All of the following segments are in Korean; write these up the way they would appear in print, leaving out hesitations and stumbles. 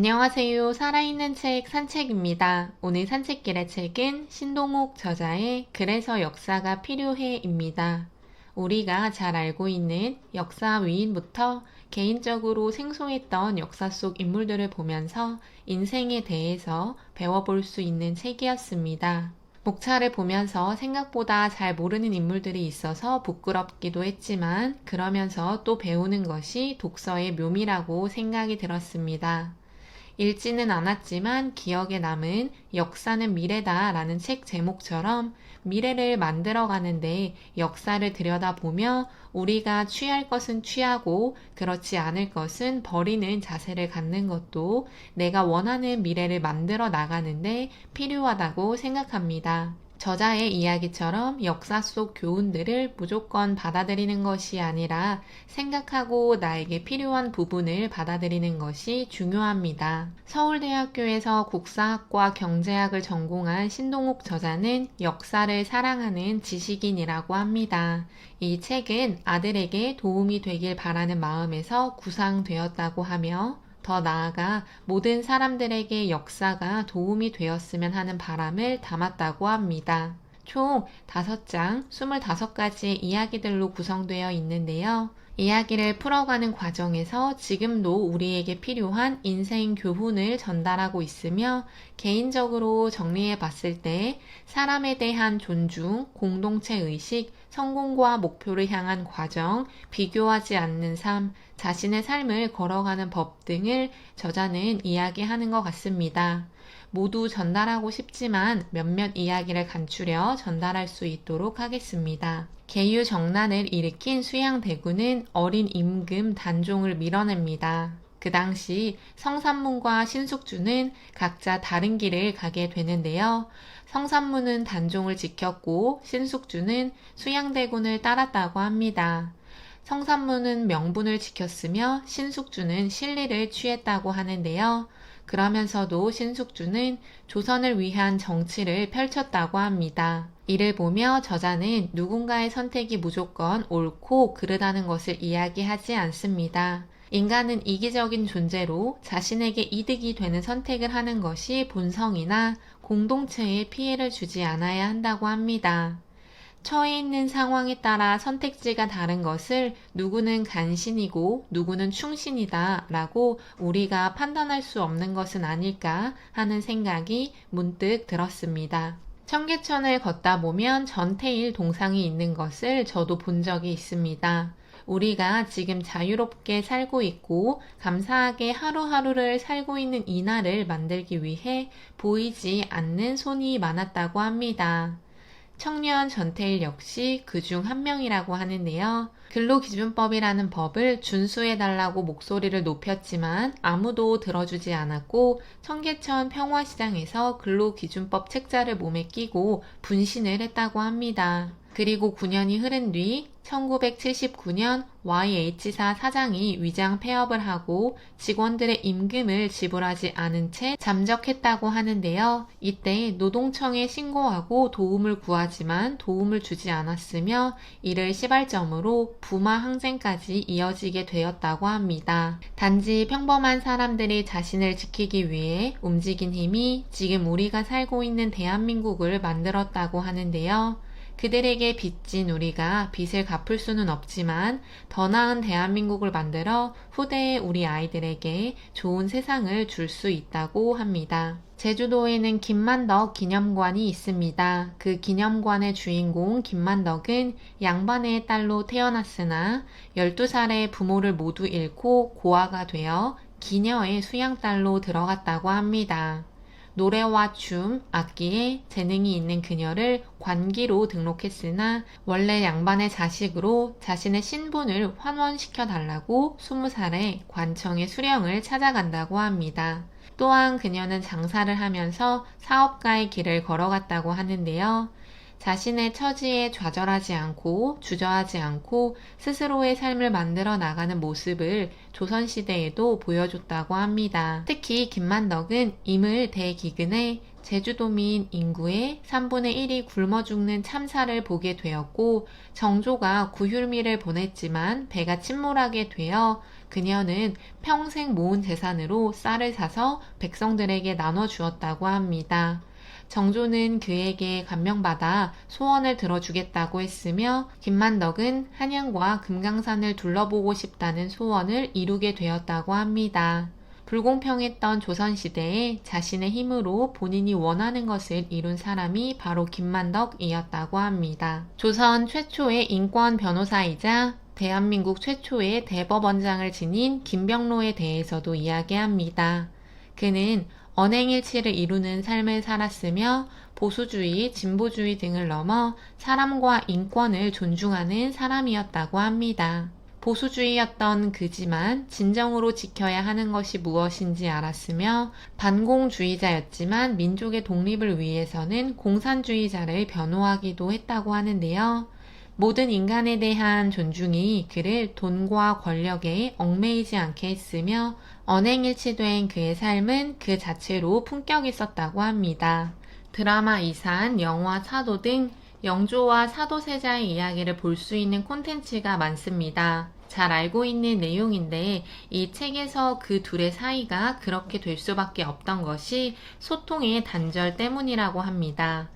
안녕하세요. 살아있는 책 산책입니다. 오늘 산책길의 책은 신동욱 저자의 그래서 역사가 필요해입니다. 우리가 잘 알고 있는 역사 위인부터 개인적으로 생소했던 역사 속 인물들을 보면서 인생에 대해서 배워볼 수 있는 책이었습니다. 목차를 보면서 생각보다 잘 모르는 인물들이 있어서 부끄럽기도 했지만 그러면서 또 배우는 것이 독서의 묘미라고 생각이 들었습니다. 읽지는 않았지만 기억에 남은 역사는 미래다 라는 책 제목처럼 미래를 만들어가는데 역사를 들여다보며 우리가 취할 것은 취하고 그렇지 않을 것은 버리는 자세를 갖는 것도 내가 원하는 미래를 만들어 나가는데 필요하다고 생각합니다. 저자의 이야기처럼 역사 속 교훈들을 무조건 받아들이는 것이 아니라 생각하고 나에게 필요한 부분을 받아들이는 것이 중요합니다. 서울대학교에서 국사학과 경제학을 전공한 신동욱 저자는 역사를 사랑하는 지식인이라고 합니다. 이 책은 아들에게 도움이 되길 바라는 마음에서 구상되었다고 하며 더 나아가 모든 사람들에게 역사가 도움이 되었으면 하는 바람을 담았다고 합니다. 총 5장 25가지의 이야기들로 구성되어 있는데요. 이야기를 풀어가는 과정에서 지금도 우리에게 필요한 인생 교훈을 전달하고 있으며 개인적으로 정리해 봤을 때 사람에 대한 존중, 공동체 의식, 성공과 목표를 향한 과정, 비교하지 않는 삶, 자신의 삶을 걸어가는 법 등을 저자는 이야기하는 것 같습니다. 모두 전달하고 싶지만 몇몇 이야기를 간추려 전달할 수 있도록 하겠습니다. 계유정난을 일으킨 수양대군은 어린 임금 단종을 밀어냅니다. 그 당시 성산문과 신숙주는 각자 다른 길을 가게 되는데요. 성산문은 단종을 지켰고 신숙주는 수양대군을 따랐다고 합니다. 성산문은 명분을 지켰으며 신숙주는 실리를 취했다고 하는데요. 그러면서도 신숙주는 조선을 위한 정치를 펼쳤다고 합니다. 이를 보며 저자는 누군가의 선택이 무조건 옳고 그르다는 것을 이야기하지 않습니다. 인간은 이기적인 존재로 자신에게 이득이 되는 선택을 하는 것이 본성이나 공동체에 피해를 주지 않아야 한다고 합니다. 처해 있는 상황에 따라 선택지가 다른 것을 누구는 간신이고 누구는 충신이다 라고 우리가 판단할 수 없는 것은 아닐까 하는 생각이 문득 들었습니다. 청계천을 걷다 보면 전태일 동상이 있는 것을 저도 본 적이 있습니다. 우리가 지금 자유롭게 살고 있고 감사하게 하루하루를 살고 있는 이날을 만들기 위해 보이지 않는 손이 많았다고 합니다. 청년 전태일 역시 그중 한 명이라고 하는데요. 근로기준법이라는 법을 준수해달라고 목소리를 높였지만 아무도 들어주지 않았고 청계천 평화시장에서 근로기준법 책자를 몸에 끼고 분신을 했다고 합니다. 그리고 9년이 흐른 뒤 1979년 YH사 사장이 위장 폐업을 하고 직원들의 임금을 지불하지 않은 채 잠적했다고 하는데요. 이때 노동청에 신고하고 도움을 구하지만 도움을 주지 않았으며 이를 시발점으로 부마 항쟁까지 이어지게 되었다고 합니다. 단지 평범한 사람들이 자신을 지키기 위해 움직인 힘이 지금 우리가 살고 있는 대한민국을 만들었다고 하는데요. 그들에게 빚진 우리가 빚을 갚을 수는 없지만 더 나은 대한민국을 만들어 후대의 우리 아이들에게 좋은 세상을 줄 수 있다고 합니다. 제주도에는 김만덕 기념관이 있습니다. 그 기념관의 주인공 김만덕은 양반의 딸로 태어났으나 12살에 부모를 모두 잃고 고아가 되어 기녀의 수양딸로 들어갔다고 합니다. 노래와 춤, 악기에 재능이 있는 그녀를 관기로 등록했으나 원래 양반의 자식으로 자신의 신분을 환원시켜 달라고 20살에 관청의 수령을 찾아간다고 합니다. 또한 그녀는 장사를 하면서 사업가의 길을 걸어갔다고 하는데요. 자신의 처지에 좌절하지 않고 주저하지 않고 스스로의 삶을 만들어 나가는 모습을 조선시대에도 보여줬다고 합니다. 특히 김만덕은 임을 대기근에 제주도민 인구의 3분의 1이 굶어 죽는 참사를 보게 되었고 정조가 구휼미를 보냈지만 배가 침몰하게 되어 그녀는 평생 모은 재산으로 쌀을 사서 백성들에게 나눠 주었다고 합니다. 정조는 그에게 감명받아 소원을 들어주겠다고 했으며 김만덕은 한양과 금강산을 둘러보고 싶다는 소원을 이루게 되었다고 합니다. 불공평했던 조선시대에 자신의 힘으로 본인이 원하는 것을 이룬 사람이 바로 김만덕이었다고 합니다. 조선 최초의 인권 변호사이자 대한민국 최초의 대법원장을 지닌 김병로에 대해서도 이야기합니다. 그는 언행일치를 이루는 삶을 살았으며 보수주의, 진보주의 등을 넘어 사람과 인권을 존중하는 사람이었다고 합니다. 보수주의였던 그지만 진정으로 지켜야 하는 것이 무엇인지 알았으며 반공주의자였지만 민족의 독립을 위해서는 공산주의자를 변호하기도 했다고 하는데요. 모든 인간에 대한 존중이 그를 돈과 권력에 얽매이지 않게 했으며 언행일치된 그의 삶은 그 자체로 품격 있었다고 합니다. 드라마 이산, 영화 사도 등 영조와 사도세자의 이야기를 볼 수 있는 콘텐츠가 많습니다. 잘 알고 있는 내용인데 이 책에서 그 둘의 사이가 그렇게 될 수밖에 없던 것이 소통의 단절 때문이라고 합니다.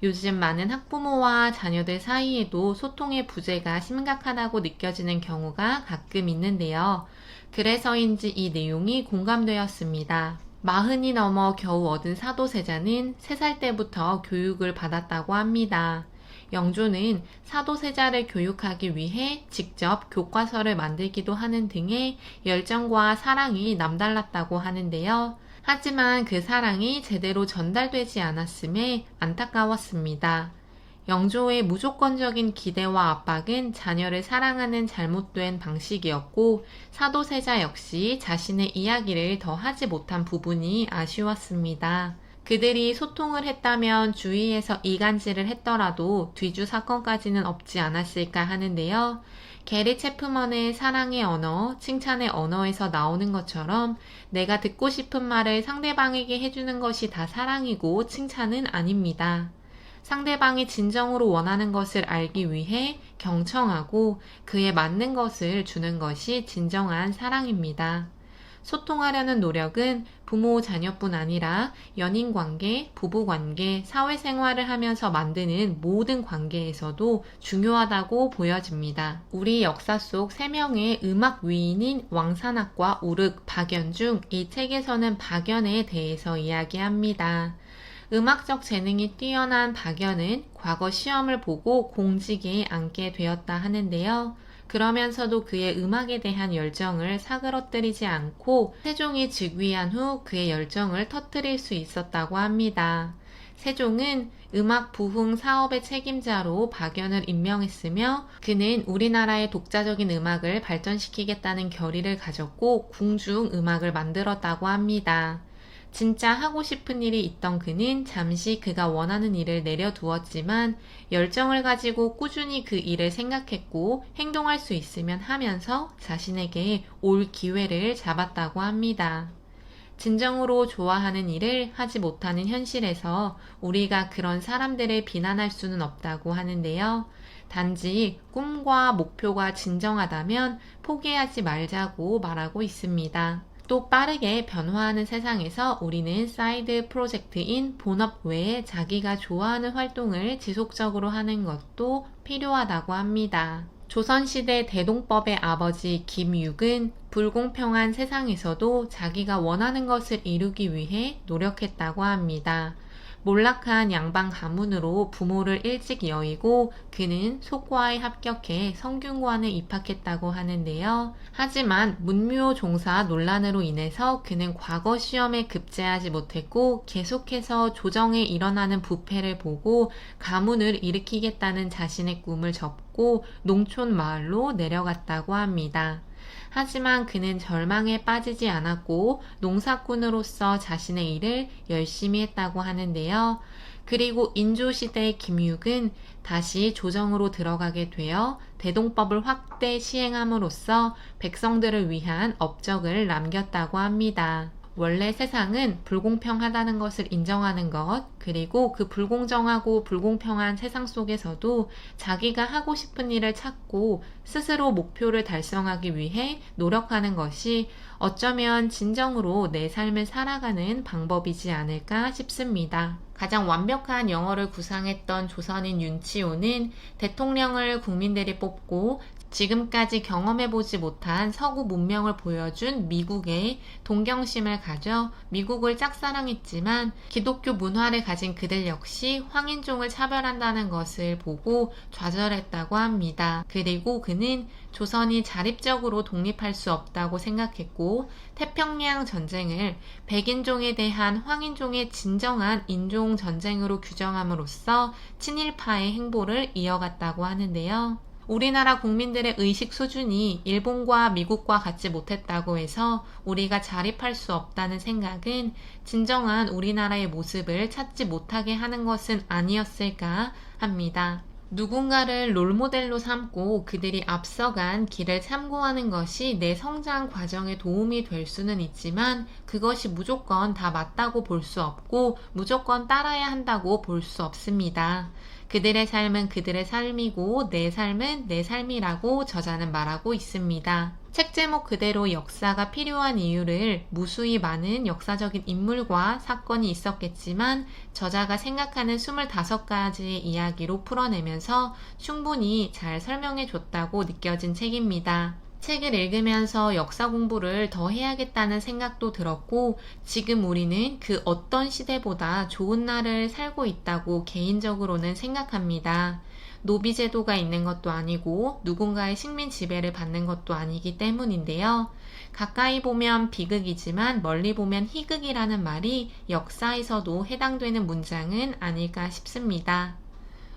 요즘 많은 학부모와 자녀들 사이에도 소통의 부재가 심각하다고 느껴지는 경우가 가끔 있는데요. 그래서인지 이 내용이 공감되었습니다. 40이 넘어 겨우 얻은 사도세자는 3살 때부터 교육을 받았다고 합니다. 영조는 사도세자를 교육하기 위해 직접 교과서를 만들기도 하는 등의 열정과 사랑이 남달랐다고 하는데요. 하지만 그 사랑이 제대로 전달되지 않았음에 안타까웠습니다. 영조의 무조건적인 기대와 압박은 자녀를 사랑하는 잘못된 방식이었고 사도세자 역시 자신의 이야기를 더 하지 못한 부분이 아쉬웠습니다. 그들이 소통을 했다면 주위에서 이간질을 했더라도 뒤주 사건까지는 없지 않았을까 하는데요. 게리 체프먼의 사랑의 언어, 칭찬의 언어에서 나오는 것처럼 내가 듣고 싶은 말을 상대방에게 해주는 것이 다 사랑이고 칭찬은 아닙니다. 상대방이 진정으로 원하는 것을 알기 위해 경청하고 그에 맞는 것을 주는 것이 진정한 사랑입니다. 소통하려는 노력은 부모, 자녀뿐 아니라 연인관계, 부부관계, 사회생활을 하면서 만드는 모든 관계에서도 중요하다고 보여집니다. 우리 역사 속 3명의 음악 위인인 왕산악과 우륵, 박연 중 이 책에서는 박연에 대해서 이야기합니다. 음악적 재능이 뛰어난 박연은 과거 시험을 보고 공직에 앉게 되었다 하는데요. 그러면서도 그의 음악에 대한 열정을 사그러뜨리지 않고 세종이 즉위한 후 그의 열정을 터뜨릴 수 있었다고 합니다. 세종은 음악 부흥 사업의 책임자로 박연을 임명했으며 그는 우리나라의 독자적인 음악을 발전시키겠다는 결의를 가졌고 궁중 음악을 만들었다고 합니다. 진짜 하고 싶은 일이 있던 그는 잠시 그가 원하는 일을 내려두었지만 열정을 가지고 꾸준히 그 일을 생각했고 행동할 수 있으면 하면서 자신에게 올 기회를 잡았다고 합니다. 진정으로 좋아하는 일을 하지 못하는 현실에서 우리가 그런 사람들을 비난할 수는 없다고 하는데요. 단지 꿈과 목표가 진정하다면 포기하지 말자고 말하고 있습니다. 또 빠르게 변화하는 세상에서 우리는 사이드 프로젝트인 본업 외에 자기가 좋아하는 활동을 지속적으로 하는 것도 필요하다고 합니다. 조선시대 대동법의 아버지 김육은 불공평한 세상에서도 자기가 원하는 것을 이루기 위해 노력했다고 합니다. 몰락한 양반 가문으로 부모를 일찍 여의고 그는 속과에 합격해 성균관에 입학했다고 하는데요. 하지만 문묘 종사 논란으로 인해서 그는 과거 시험에 급제하지 못했고 계속해서 조정에 일어나는 부패를 보고 가문을 일으키겠다는 자신의 꿈을 접고 농촌 마을로 내려갔다고 합니다. 하지만 그는 절망에 빠지지 않았고 농사꾼으로서 자신의 일을 열심히 했다고 하는데요. 그리고 인조시대 김육은 다시 조정으로 들어가게 되어 대동법을 확대 시행함으로써 백성들을 위한 업적을 남겼다고 합니다. 원래 세상은 불공평하다는 것을 인정하는 것, 그리고 그 불공정하고 불공평한 세상 속에서도 자기가 하고 싶은 일을 찾고 스스로 목표를 달성하기 위해 노력하는 것이 어쩌면 진정으로 내 삶을 살아가는 방법이지 않을까 싶습니다. 가장 완벽한 영어를 구상했던 조선인 윤치호는 대통령을 국민들이 뽑고 지금까지 경험해보지 못한 서구 문명을 보여준 미국에 동경심을 가져 미국을 짝사랑했지만 기독교 문화를 가진 그들 역시 황인종을 차별한다는 것을 보고 좌절했다고 합니다. 그리고 그는 조선이 자립적으로 독립할 수 없다고 생각했고 태평양 전쟁을 백인종에 대한 황인종의 진정한 인종 전쟁으로 규정함으로써 친일파의 행보를 이어갔다고 하는데요. 우리나라 국민들의 의식 수준이 일본과 미국과 같지 못했다고 해서 우리가 자립할 수 없다는 생각은 진정한 우리나라의 모습을 찾지 못하게 하는 것은 아니었을까 합니다. 누군가를 롤모델로 삼고 그들이 앞서간 길을 참고하는 것이 내 성장 과정에 도움이 될 수는 있지만 그것이 무조건 다 맞다고 볼 수 없고 무조건 따라야 한다고 볼 수 없습니다. 그들의 삶은 그들의 삶이고 내 삶은 내 삶이라고 저자는 말하고 있습니다. 책 제목 그대로 역사가 필요한 이유를 무수히 많은 역사적인 인물과 사건이 있었겠지만 저자가 생각하는 25가지의 이야기로 풀어내면서 충분히 잘 설명해 줬다고 느껴진 책입니다. 책을 읽으면서 역사 공부를 더 해야겠다는 생각도 들었고 지금 우리는 그 어떤 시대보다 좋은 날을 살고 있다고 개인적으로는 생각합니다. 노비 제도가 있는 것도 아니고 누군가의 식민 지배를 받는 것도 아니기 때문인데요. 가까이 보면 비극이지만 멀리 보면 희극이라는 말이 역사에서도 해당되는 문장은 아닐까 싶습니다.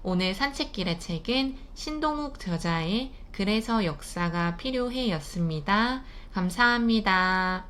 오늘 산책길의 책은 신동욱 저자의 그래서 역사가 필요해 였습니다. 감사합니다.